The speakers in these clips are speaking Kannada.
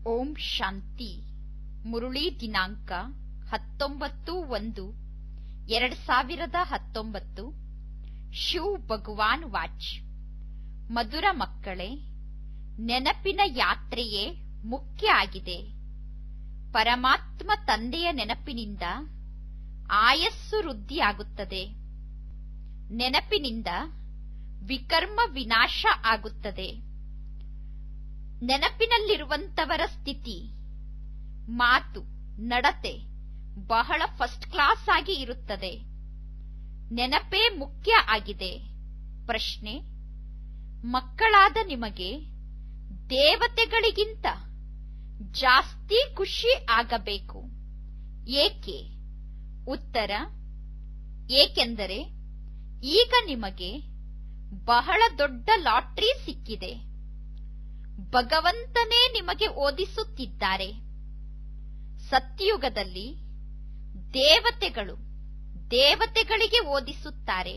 ಓಂ ಶಾಂತಿ. ಮುರುಳಿ ದಿನಾಂಕ 19/1/2019. ಶಿವ್ ಭಗವಾನ್ ವಾಚ್. ಮಧುರ ಮಕ್ಕಳೇ, ನೆನಪಿನ ಯಾತ್ರೆಯೇ ಮುಖ್ಯ ಆಗಿದೆ. ಪರಮಾತ್ಮ ತಂದೆಯ ನೆನಪಿನಿಂದ ಆಯಸ್ಸು ವೃದ್ಧಿಯಾಗುತ್ತದೆ. ನೆನಪಿನಿಂದ ವಿಕರ್ಮ ವಿನಾಶ ಆಗುತ್ತದೆ. ನೆನಪಿನಲ್ಲಿರುವಂತವರ ಸ್ಥಿತಿ, ಮಾತು, ನಡತೆ ಬಹಳ ಫಸ್ಟ್ ಕ್ಲಾಸ್ ಆಗಿ ಇರುತ್ತದೆ. ನೆನಪೇ ಮುಖ್ಯ ಆಗಿದೆ. ಪ್ರಶ್ನೆ: ಮಕ್ಕಳಾದ ನಿಮಗೆ ದೇವತೆಗಳಿಗಿಂತ ಜಾಸ್ತಿ ಖುಷಿ ಆಗಬೇಕು, ಏಕೆ? ಉತ್ತರ: ಏಕೆಂದರೆ ಈಗ ನಿಮಗೆ ಬಹಳ ದೊಡ್ಡ ಲಾಟರಿ ಸಿಕ್ಕಿದೆ. ಭಗವಂತನೇ ನಿಮಗೆ ಓದಿಸುತ್ತಿದ್ದಾರೆ. ಸತ್ಯಯುಗದಲ್ಲಿ ದೇವತೆಗಳು ದೇವತೆಗಳಿಗೆ ಓದಿಸುತ್ತಾರೆ.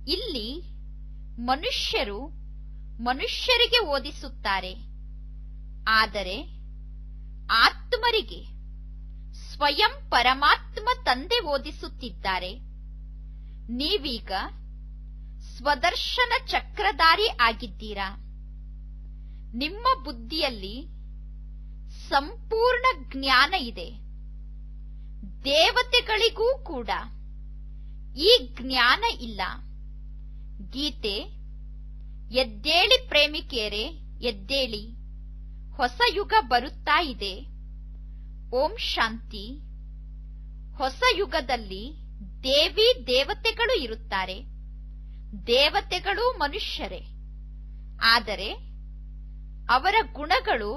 ಇಲ್ಲಿ ಮನುಷ್ಯರು ಮನುಷ್ಯರಿಗೆ ಓದಿಸುತ್ತಾರೆ. ಆದರೆ ಆತ್ಮರಿಗೆ ಸ್ವಯಂ ಪರಮಾತ್ಮ ತಂದೆ ಓದಿಸುತ್ತಿದ್ದಾರೆ. ನೀವೀಗ ಸ್ವದರ್ಶನ ಚಕ್ರಧಾರಿ ಆಗಿದ್ದೀರಾ. ನಿಮ್ಮ ಬುದ್ಧಿಯಲ್ಲಿ ಸಂಪೂರ್ಣ ಜ್ಞಾನ ಇದೆ. ದೇವತೆಗಳಿಗೂ ಕೂಡ ಈ ಜ್ಞಾನ ಇಲ್ಲ. ಗೀತೆ: ಎದ್ದೇಳಿ ಪ್ರೇಮಿಕೆಯರೇ, ಎದ್ದೇಳಿ, ಹೊಸ ಯುಗ ಬರುತ್ತಾ ಇದೆ. ಓಂ ಶಾಂತಿ. ಹೊಸ ಯುಗದಲ್ಲಿ ದೇವಿ ದೇವತೆಗಳು ಇರುತ್ತಾರೆ. ದೇವತೆಗಳು ಮನುಷ್ಯರೇ, ಆದರೆ ಅವರ ಗುಣಗಳು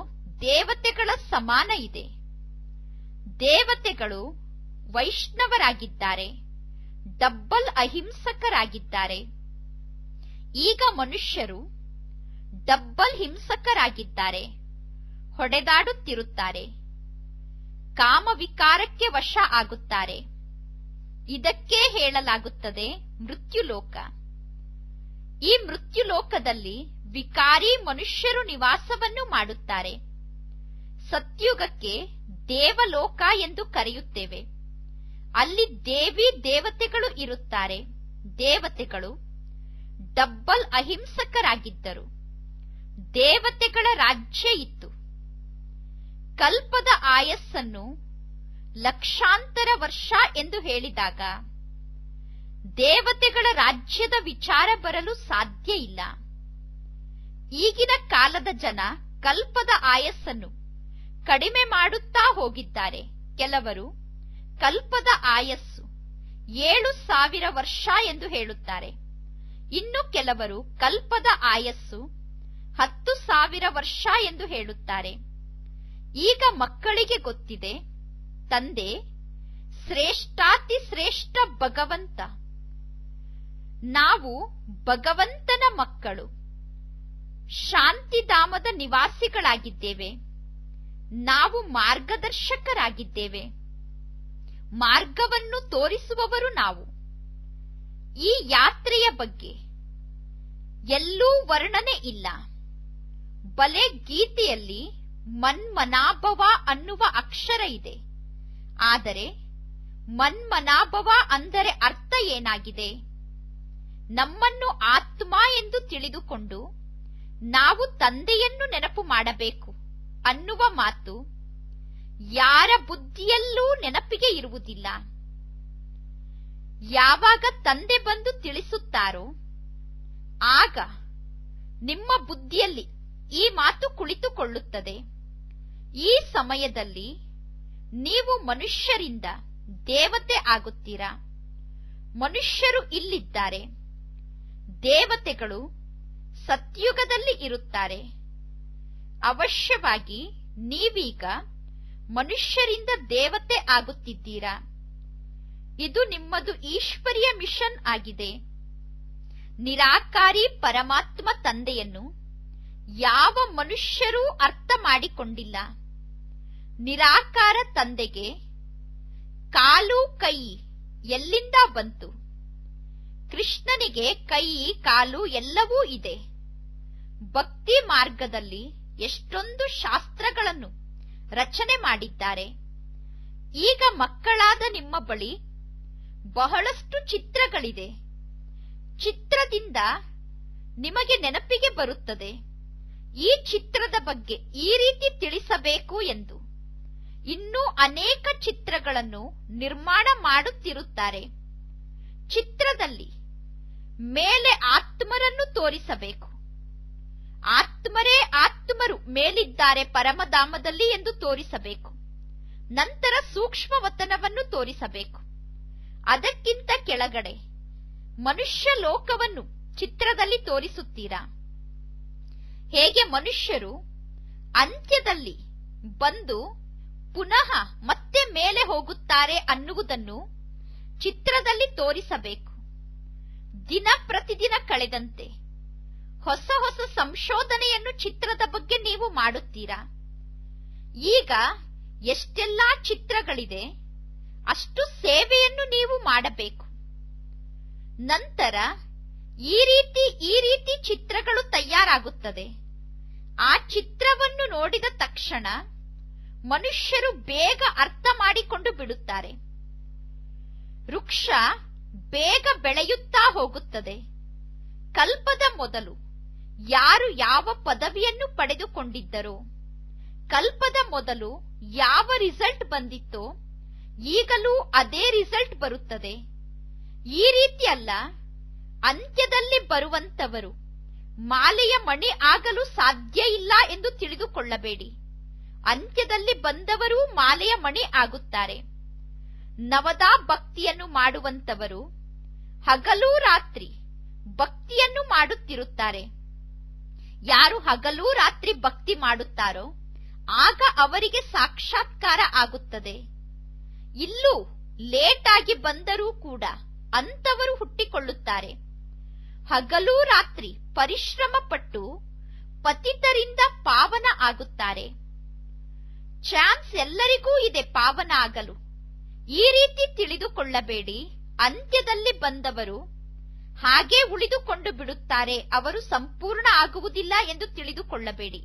ದೇವತೆಗಳ ಸಮಾನ ಇದೆ. ದೇವತೆಗಳು ವೈಷ್ಣವರಾಗಿದ್ದಾರೆ, ಡಬ್ಬಲ್ ಅಹಿಂಸಕರಾಗಿದ್ದಾರೆ. ಈಗ ಮನುಷ್ಯರು ಡಬ್ಬಲ್ ಹಿಂಸಕರಾಗಿದ್ದಾರೆ, ಹೊಡೆದಾಡುತ್ತಿರುತ್ತಾರೆ, ಕಾಮವಿಕಾರಕ್ಕೆ ವಶ ಆಗುತ್ತಾರೆ. ಇದಕ್ಕೆ ಹೇಳಲಾಗುತ್ತದೆ ಮೃತ್ಯುಲೋಕ. ಈ ಮೃತ್ಯುಲೋಕದಲ್ಲಿ ವಿಕಾರಿ ಮನುಷ್ಯರು ನಿವಾಸವನ್ನು ಮಾಡುತ್ತಾರೆ. ಸತ್ಯುಗಕ್ಕೆ ದೇವಲೋಕ ಎಂದು ಕರೆಯುತ್ತೇವೆ. ಅಲ್ಲಿ ದೇವಿ ದೇವತೆಗಳು ಇರುತ್ತಾರೆ. ದೇವತೆಗಳು ಡಬ್ಬಲ್ ಅಹಿಂಸಕರಾಗಿದ್ದರು. ದೇವತೆಗಳ ರಾಜ್ಯ ಇತ್ತು. ಕಲ್ಪದ ಆಯಸ್ಸನ್ನು ಲಕ್ಷಾಂತರ ವರ್ಷ ಎಂದು ಹೇಳಿದಾಗ ದೇವತೆಗಳ ರಾಜ್ಯದ ವಿಚಾರ ಬರಲು ಸಾಧ್ಯ ಇಲ್ಲ. ಈಗಿನ ಕಾಲದ ಜನ ಕಲ್ಪದ ಆಯಸ್ಸನ್ನು ಕಡಿಮೆ ಮಾಡುತ್ತಾ ಹೋಗಿದ್ದಾರೆ. ಕೆಲವರು ಕಲ್ಪದ ಆಯಸ್ಸು 7,000 ವರ್ಷ ಎಂದು ಹೇಳುತ್ತಾರೆ. ಇನ್ನು ಕೆಲವರು ಕಲ್ಪದ ಆಯಸ್ಸು 10,000 ವರ್ಷ ಎಂದು ಹೇಳುತ್ತಾರೆ. ಈಗ ಮಕ್ಕಳಿಗೆ ಗೊತ್ತಿದೆ, ತಂದೆ ಶ್ರೇಷ್ಠಾತಿ ಶ್ರೇಷ್ಠ ಭಗವಂತ. ನಾವು ಭಗವಂತನ ಮಕ್ಕಳು, ಶಾಂತಿಧಾಮದ ನಿವಾಸಿಗಳಾಗಿದ್ದೇವೆ. ನಾವು ಮಾರ್ಗದರ್ಶಕರಾಗಿದ್ದೇವೆ. ಮಾರ್ಗವನ್ನು ತೋರಿಸುವವರು ನಾವು. ಈ ಯಾತ್ರೆಯ ಬಗ್ಗೆ ಎಲ್ಲೂ ವರ್ಣನೆ ಇಲ್ಲ. ಬಲೆ ಗೀತೆಯಲ್ಲಿ ಮನ್ಮನಾಭವ ಅನ್ನುವ ಅಕ್ಷರ ಇದೆ. ಆದರೆ ಮನ್ಮನಾಭವ ಅಂದರೆ ಅರ್ಥ ಏನಾಗಿದೆ? ನಮ್ಮನ್ನು ಆತ್ಮ ಎಂದು ತಿಳಿದುಕೊಂಡು ನಾವು ತಂದೆಯನ್ನು ನೆನಪು ಮಾಡಬೇಕು ಅನ್ನುವ ಮಾತು ಯಾರ ಬುದ್ಧಿಯಲ್ಲೂ ನೆನಪಿಗೆ ಇರುವುದಿಲ್ಲ. ಯಾವಾಗ ತಂದೆ ಬಂದು ತಿಳಿಸುತ್ತಾರೋ ಆಗ ನಿಮ್ಮ ಬುದ್ಧಿಯಲ್ಲಿ ಈ ಮಾತು ಕುಳಿತುಕೊಳ್ಳುತ್ತದೆ. ಈ ಸಮಯದಲ್ಲಿ ನೀವು ಮನುಷ್ಯರಿಂದ ದೇವತೆ ಆಗುತ್ತೀರಾ. ಮನುಷ್ಯರು ಇಲ್ಲಿದ್ದಾರೆ, ದೇವತೆಗಳು ಸತ್ಯುಗದಲ್ಲಿ ಇರುತ್ತಾರೆ. ಅವಶ್ಯವಾಗಿ ನೀವೀಗ ಮನುಷ್ಯರಿಂದ ದೇವತೆ ಆಗುತ್ತಿದ್ದೀರಾ. ಇದು ನಿಮ್ಮದು ಈಶ್ವರಿಯ ಮಿಷನ್ ಆಗಿದೆ. ನಿರಾಕಾರಿ ಪರಮಾತ್ಮ ತಂದೆಯನ್ನು ಯಾವ ಮನುಷ್ಯರೂ ಅರ್ಥ ಮಾಡಿಕೊಂಡಿಲ್ಲ. ನಿರಾಕಾರ ತಂದೆಗೆ ಕಾಲು ಕೈ ಎಲ್ಲಿಂದ ಬಂತು? ಕೃಷ್ಣನಿಗೆ ಕೈ ಕಾಲು ಎಲ್ಲವೂ ಇದೆ. ಭಕ್ತಿ ಮಾರ್ಗದಲ್ಲಿ ಎಷ್ಟೊಂದು ಶಾಸ್ತ್ರಗಳನ್ನು ರಚನೆ ಮಾಡಿದ್ದಾರೆ. ಈಗ ಮಕ್ಕಳಾದ ನಿಮ್ಮ ಬಳಿ ಬಹಳಷ್ಟು ಚಿತ್ರಗಳಿದೆ. ಚಿತ್ರದಿಂದ ನಿಮಗೆ ನೆನಪಿಗೆ ಬರುತ್ತದೆ, ಈ ಚಿತ್ರದ ಬಗ್ಗೆ ಈ ರೀತಿ ತಿಳಿಸಬೇಕು ಎಂದು. ಇನ್ನೂ ಅನೇಕ ಚಿತ್ರಗಳನ್ನು ನಿರ್ಮಾಣ ಮಾಡುತ್ತಿರುತ್ತಾರೆ. ಚಿತ್ರದಲ್ಲಿ ಮೇಲೆ ಆತ್ಮರನ್ನು ತೋರಿಸಬೇಕು. ಆತ್ಮರೇ ಆತ್ಮರು ಮೇಲಿದ್ದಾರೆ ಪರಮಧಾಮದಲ್ಲಿ ಎಂದು ತೋರಿಸಬೇಕು. ನಂತರ ಸೂಕ್ಷ್ಮವತನವನ್ನು ತೋರಿಸಬೇಕು. ಅದಕ್ಕಿಂತ ಕೆಳಗಡೆ ಮನುಷ್ಯ ಲೋಕವನ್ನು ಚಿತ್ರದಲ್ಲಿ ತೋರಿಸುತ್ತೀರಾ? ಹೇಗೆ ಮನುಷ್ಯರು ಅಂತ್ಯದಲ್ಲಿ ಬಂದು ಪುನಃ ಮತ್ತೆ ಮೇಲೆ ಹೋಗುತ್ತಾರೆ ಅನ್ನುವುದನ್ನು ಚಿತ್ರದಲ್ಲಿ ತೋರಿಸಬೇಕು. ದಿನ ಪ್ರತಿದಿನ ಕಳೆದಂತೆ ಹೊಸ ಹೊಸ ಸಂಶೋಧನೆಯನ್ನು ಚಿತ್ರದ ಬಗ್ಗೆ ನೀವು ಮಾಡುತ್ತೀರಾ. ಈಗ ಎಷ್ಟೆಲ್ಲಾ ಚಿತ್ರಗಳಿದೆ, ಅಷ್ಟು ಸೇವೆಯನ್ನು ನೀವು ಮಾಡಬೇಕು. ನಂತರ ಈ ರೀತಿ ಚಿತ್ರಗಳು ತಯಾರಾಗುತ್ತದೆ. ಆ ಚಿತ್ರವನ್ನು ನೋಡಿದ ತಕ್ಷಣ ಮನುಷ್ಯರು ಬೇಗ ಅರ್ಥ ಮಾಡಿಕೊಂಡು ಬಿಡುತ್ತಾರೆ. ವೃಕ್ಷ ಬೇಗ ಬೆಳೆಯುತ್ತಾ ಹೋಗುತ್ತದೆ. ಕಲ್ಪದ ಮೊದಲು ಯಾರು ಯಾವ ಪದವಿಯನ್ನು ಪಡೆದುಕೊಂಡಿದ್ದರೋ, ಕಲ್ಪದ ಮೊದಲು ಯಾವ ರಿಸಲ್ಟ್ ಬಂದಿತ್ತೋ, ಈಗಲೂ ಅದೇ ರಿಸಲ್ಟ್ ಬರುತ್ತದೆ. ಈ ರೀತಿ ಅಲ್ಲ, ಅಂತ್ಯದಲ್ಲಿ ಬರುವಂತವರು ಮಾಲೆಯ ಮಣಿ ಆಗಲು ಸಾಧ್ಯ ಇಲ್ಲ ಎಂದು ತಿಳಿದುಕೊಳ್ಳಬೇಡಿ. ಅಂತ್ಯದಲ್ಲಿ ಬಂದವರು ಮಾಲೆಯ ಮಣಿ ಆಗುತ್ತಾರೆ. ನವದಾ ಭಕ್ತಿಯನ್ನು ಮಾಡುವಂತವರು ಹಗಲು ರಾತ್ರಿ ಭಕ್ತಿಯನ್ನು ಮಾಡುತ್ತಿರುತ್ತಾರೆ. ಯಾರು ಹಗಲು ರಾತ್ರಿ ಭಕ್ತಿ ಮಾಡುತ್ತಾರೋ ಆಗ ಅವರಿಗೆ ಸಾಕ್ಷಾತ್ಕಾರ ಆಗುತ್ತದೆ. ಇಲ್ಲೂ ಲೇಟ್ ಆಗಿ ಬಂದರೂ ಕೂಡ ಅಂತವರು ಹುಟ್ಟಿಕೊಳ್ಳುತ್ತಾರೆ. ಹಗಲು ರಾತ್ರಿ ಪರಿಶ್ರಮ ಪಟ್ಟು ಪತಿತರಿಂದ ಪಾವನ ಆಗುತ್ತಾರೆ. ಚಾನ್ಸ್ ಎಲ್ಲರಿಗೂ ಇದೆ ಪಾವನ ಆಗಲು. ಈ ರೀತಿ ತಿಳಿದುಕೊಳ್ಳಬೇಡಿ, ಅಂತ್ಯದಲ್ಲಿ ಬಂದವರು ಹಾಗೆ ಉಳಿದುಕೊಂಡು ಬಿಡುತ್ತಾರೆ, ಅವರು ಸಂಪೂರ್ಣ ಆಗುವುದಿಲ್ಲ ಎಂದು ತಿಳಿದುಕೊಳ್ಳಬೇಡಿ.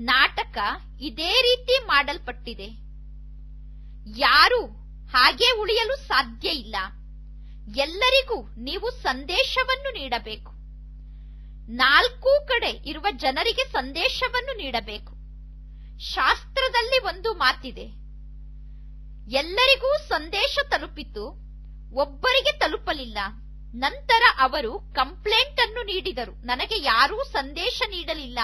ನಾಟಕ ಇದೇ ರೀತಿ ಮಾಡಲ್ಪಟ್ಟಿದೆ. ಯಾರೂ ಹಾಗೆ ಉಳಿಯಲು ಸಾಧ್ಯ ಇಲ್ಲ. ಎಲ್ಲರಿಗೂ ನೀವು ಸಂದೇಶವನ್ನು ನೀಡಬೇಕು. ನಾಲ್ಕೂ ಕಡೆ ಇರುವ ಜನರಿಗೆ ಸಂದೇಶವನ್ನು ನೀಡಬೇಕು. ಶಾಸ್ತ್ರದಲ್ಲಿ ಒಂದು ಮಾತಿದೆ, ಎಲ್ಲರಿಗೂ ಸಂದೇಶ ತಲುಪಿತು, ಒಬ್ಬರಿಗೆ ತಲುಪಲಿಲ್ಲ. ನಂತರ ಅವರು ಕಂಪ್ಲೇಂಟ್ ಅನ್ನು ನೀಡಿದರು, ನನಗೆ ಯಾರೂ ಸಂದೇಶ ನೀಡಲಿಲ್ಲ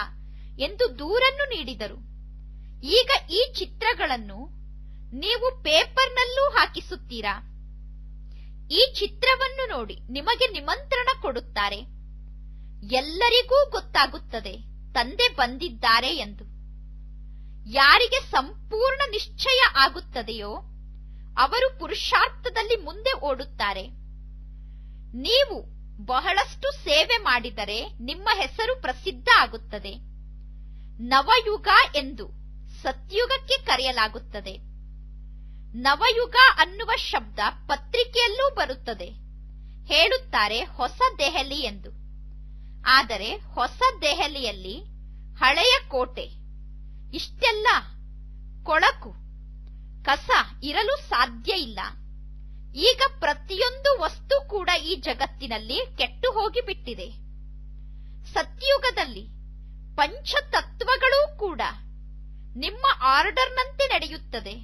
ಎಂದು ದೂರನ್ನು ನೀಡಿದರು. ಈಗ ಈ ಚಿತ್ರಗಳನ್ನು ನೀವು ಪೇಪರ್ನಲ್ಲೂ ಹಾಕಿಸುತ್ತೀರಾ? ಈ ಚಿತ್ರವನ್ನು ನೋಡಿ ನಿಮಗೆ ನಿಮಂತ್ರಣ ಕೊಡುತ್ತಾರೆ. ಎಲ್ಲರಿಗೂ ಗೊತ್ತಾಗುತ್ತದೆ ತಂದೆ ಬಂದಿದ್ದಾರೆ ಎಂದು. ಯಾರಿಗೆ ಸಂಪೂರ್ಣ ನಿಶ್ಚಯ ಆಗುತ್ತದೆಯೋ ಅವರು ಪುರುಷಾರ್ಥದಲ್ಲಿ ಮುಂದೆ ಓಡುತ್ತಾರೆ. ನೀವು ಬಹಳಷ್ಟು ಸೇವೆ ಮಾಡಿದರೆ ನಿಮ್ಮ ಹೆಸರು ಪ್ರಸಿದ್ಧ ಆಗುತ್ತದೆ. ನವಯುಗ ಎಂದು ಸತ್ಯುಗಕ್ಕೆ ಕರೆಯಲಾಗುತ್ತದೆ. ನವಯುಗ ಅನ್ನುವ ಶಬ್ದ ಪತ್ರಿಕೆಯಲ್ಲೂ ಬರುತ್ತದೆ. ಹೇಳುತ್ತಾರೆ ಹೊಸ ದೆಹಲಿ ಎಂದು. ಆದರೆ ಹೊಸ ದೆಹಲಿಯಲ್ಲಿ ಹಳೆಯ ಕೋಟೆ, ಇಷ್ಟೆಲ್ಲ ಕೊಳಕು ಕಸ ಇರಲು ಸಾಧ್ಯ ಇಲ್ಲ. ಈಗ ಪ್ರತಿಯೊಂದು ವಸ್ತು ಕೂಡ ಈ ಜಗತ್ತಿನಲ್ಲಿ ಕೆಟ್ಟು ಹೋಗಿಬಿಟ್ಟಿದೆ. ಸತ್ಯುಗದಲ್ಲಿ ಪಂಚತತ್ವಗಳೂ ಕೂಡ ನಿಮ್ಮ ಆರ್ಡರ್ನಂತೆ ನಡೆಯುತ್ತದೆ.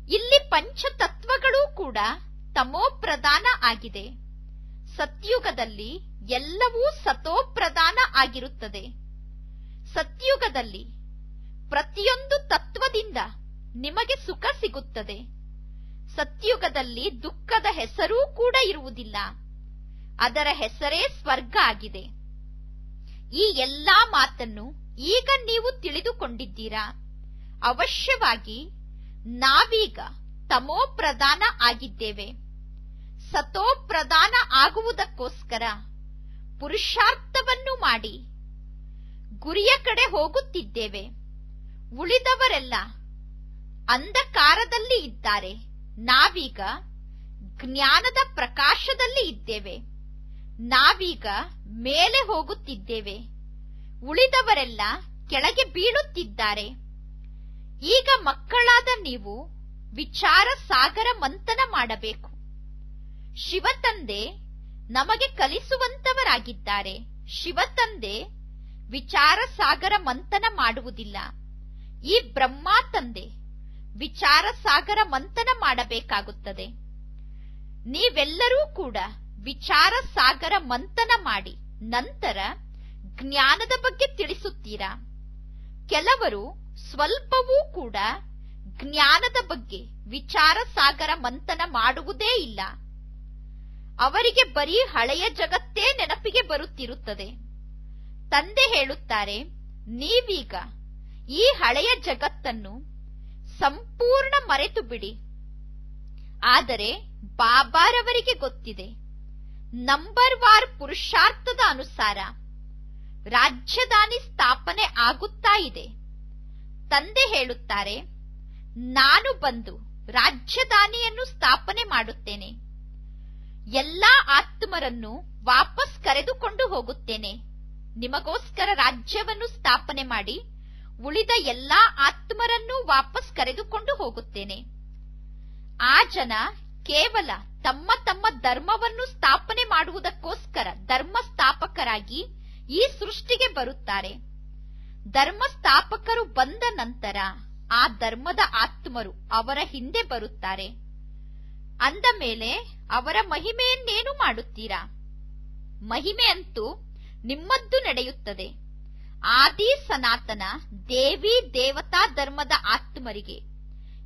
ಇಲ್ಲಿ ಪಂಚತತ್ವಗಳೂ ಕೂಡ ತಮೋಪ್ರಧಾನ ಆಗಿದೆ. ಸತ್ಯುಗದಲ್ಲಿ ಎಲ್ಲವೂ ಸತೋಪ್ರಧಾನ ಆಗಿರುತ್ತದೆ. ಸತ್ಯುಗದಲ್ಲಿ ಪ್ರತಿಯೊಂದು ತತ್ವದಿಂದ ನಿಮಗೆ ಸುಖ ಸಿಗುತ್ತದೆ. ಸತ್ಯುಗದಲ್ಲಿ ದುಃಖದ ಹೆಸರೂ ಕೂಡ ಇರುವುದಿಲ್ಲ. ಅದರ ಹೆಸರೇ ಸ್ವರ್ಗ ಆಗಿದೆ. ಈ ಎಲ್ಲಾ ಮಾತನ್ನು ಈಗ ನೀವು ತಿಳಿದುಕೊಂಡಿದ್ದೀರಾ. ಅವಶ್ಯವಾಗಿ ನಾವೀಗ ತಮೋಪ್ರಧಾನ ಆಗಿದ್ದೇವೆ. ಸತೋಪ್ರಧಾನ ಆಗುವುದಕ್ಕೋಸ್ಕರ ಪುರುಷಾರ್ಥವನ್ನು ಮಾಡಿ ಗುರಿಯ ಕಡೆ ಹೋಗುತ್ತಿದ್ದೇವೆ. ಉಳಿದವರೆಲ್ಲ ಅಂಧಕಾರದಲ್ಲಿ ಇದ್ದಾರೆ. ನಾವೀಗ ಜ್ಞಾನದ ಪ್ರಕಾಶದಲ್ಲಿ ಇದ್ದೇವೆ. ನಾವೀಗ ಮೇಲೆ ಹೋಗುತ್ತಿದ್ದೇವೆ. ಉಳಿದವರೆಲ್ಲ ಕೆಳಗೆ ಬೀಳುತ್ತಿದ್ದಾರೆ. ಈಗ ಮಕ್ಕಳಾದ ನೀವು ವಿಚಾರ ಸಾಗರ ಮಂಥನ ಮಾಡಬೇಕು. ಶಿವತಂದೆ ನಮಗೆ ಕಲಿಸುವಂತವರಾಗಿದ್ದಾರೆ. ಶಿವತಂದೆ ವಿಚಾರ ಸಾಗರ ಮಂಥನ ಮಾಡುವುದಿಲ್ಲ. ಈ ಬ್ರಹ್ಮ ತಂದೆ ವಿಚಾರ ಸಾಗರ ಮಂಥನ ಮಾಡಬೇಕಾಗುತ್ತದೆ. ನೀವೆಲ್ಲರೂ ಕೂಡ ವಿಚಾರ ಸಾಗರ ಮಂಥನ ಮಾಡಿ ನಂತರ ಜ್ಞಾನದ ಬಗ್ಗೆ ತಿಳಿಸುತ್ತೀರಾ. ಕೆಲವರು ಸ್ವಲ್ಪವೂ ಕೂಡ ಜ್ಞಾನದ ಬಗ್ಗೆ ವಿಚಾರ ಸಾಗರ ಮಂಥನ ಮಾಡುವುದೇ ಇಲ್ಲ. ಅವರಿಗೆ ಬರೀ ಹಳೆಯ ಜಗತ್ತೇ ನೆನಪಿಗೆ ಬರುತ್ತಿರುತ್ತದೆ. ತಂದೆ ಹೇಳುತ್ತಾರೆ, ನೀವೀಗ ಈ ಹಳೆಯ ಜಗತ್ತನ್ನು ಸಂಪೂರ್ಣ ಮರೆತು ಬಿಡಿ. ಆದರೆ ಬಾಬಾರವರಿಗೆ ಗೊತ್ತಿದೆ, ನಂಬರ್ ವಾರ್ ಪುರುಷಾರ್ಥದ ಅನುಸಾರ ರಾಜ್ಯಧಾನಿ ಸ್ಥಾಪನೆ ಆಗುತ್ತಾ ಇದೆ. ತಂದೆ ಹೇಳುತ್ತಾರೆ, ನಾನು ಬಂದು ರಾಜ್ಯಧಾನಿಯನ್ನು ಸ್ಥಾಪನೆ ಮಾಡುತ್ತೇನೆ. ಎಲ್ಲಾ ಆತ್ಮರನ್ನು ವಾಪಸ್ ಕರೆದುಕೊಂಡು ಹೋಗುತ್ತೇನೆ. ನಿಮಗೋಸ್ಕರ ರಾಜ್ಯವನ್ನು ಸ್ಥಾಪನೆ ಮಾಡಿ ಉಳಿದ ಎಲ್ಲಾ ಆತ್ಮರನ್ನು ವಾಪಸ್ ಕರೆದುಕೊಂಡು ಹೋಗುತ್ತೇನೆ. ಆ ಜನ ಕೇವಲ ತಮ್ಮ ತಮ್ಮ ಧರ್ಮವನ್ನು ಸ್ಥಾಪನೆ ಮಾಡುವುದಕ್ಕೋಸ್ಕರ ಧರ್ಮ ಸ್ಥಾಪಕರಾಗಿ ಈ ಸೃಷ್ಟಿಗೆ ಬರುತ್ತಾರೆ. ಧರ್ಮ ಸ್ಥಾಪಕರು ಬಂದ ನಂತರ ಆ ಧರ್ಮದ ಆತ್ಮರು ಅವರ ಹಿಂದೆ ಬರುತ್ತಾರೆ. ಅಂದ ಮೇಲೆ ಅವರ ಮಹಿಮೆಯನ್ನೇನು ಮಾಡುತ್ತೀರಾ? ಮಹಿಮೆ ಅಂತೂ ನಿಮ್ಮದ್ದು ನಡೆಯುತ್ತದೆ. ಆದಿ ಸನಾತನ ದೇವಿ ದೇವತಾ ಧರ್ಮದ ಆತ್ಮರಿಗೆ